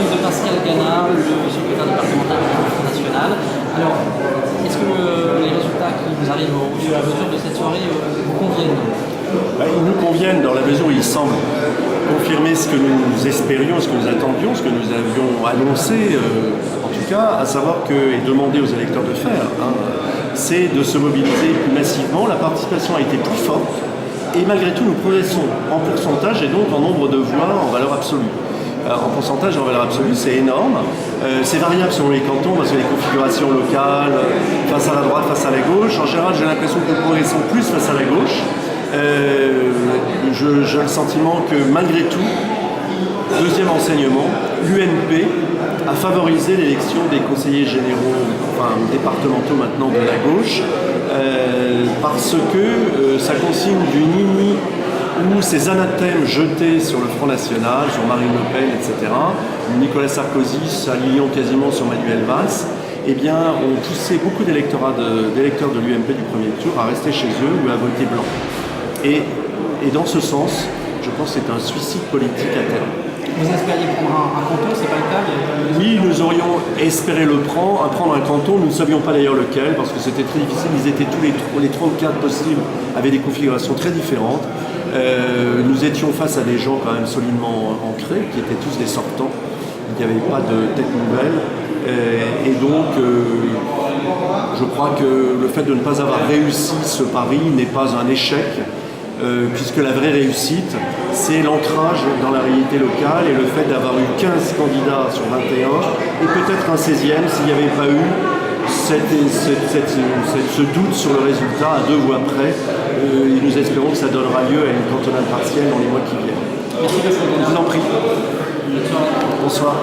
de Pascal Gana, le secrétaire départemental du Front National. Alors, est-ce que les résultats qui vous arrivent au fur et à mesure de cette soirée vous conviennent? Ils nous conviennent dans la mesure où ils semblent confirmer ce que nous espérions, ce que nous attendions, ce que nous avions annoncé, en tout cas, à savoir que, et demander aux électeurs de faire, c'est de se mobiliser plus massivement. La participation a été plus forte et malgré tout, nous progressons en pourcentage et donc en nombre de voix en valeur absolue. En pourcentage et en valeur absolue, c'est énorme. C'est variable selon les cantons parce que les configurations locales, face à la droite, face à la gauche. En général, j'ai l'impression que nous progressons plus face à la gauche. J'ai le sentiment que malgré tout, deuxième enseignement, l'UMP a favorisé l'élection des conseillers généraux, enfin départementaux maintenant de la gauche, parce que ça consigne du nini où ces anathèmes jetés sur le Front National, sur Marine Le Pen, etc., Nicolas Sarkozy s'alliant quasiment sur Manuel Valls, eh bien, ont poussé beaucoup d'électeurs de l'UMP du premier tour à rester chez eux ou à voter blanc. Et dans ce sens, je pense que c'est un suicide politique à terme. Vous espériez prendre un canton, c'est pas le cas? Oui, nous aurions espéré prendre un canton, nous ne savions pas d'ailleurs lequel, parce que c'était très difficile, ils étaient tous les 34 possibles, avaient des configurations très différentes. Nous étions face à des gens quand même solidement ancrés, qui étaient tous des sortants, il n'y avait pas de tête nouvelle, et donc je crois que le fait de ne pas avoir réussi ce pari n'est pas un échec, puisque la vraie réussite, c'est l'ancrage dans la réalité locale et le fait d'avoir eu 15 candidats sur 21 et peut-être un 16e s'il n'y avait pas eu ce doute sur le résultat à 2 voix près. Et nous espérons que ça donnera lieu à une cantonale partielle dans les mois qui viennent. Merci, Je vous en prie. Bonne soirée. Bonsoir.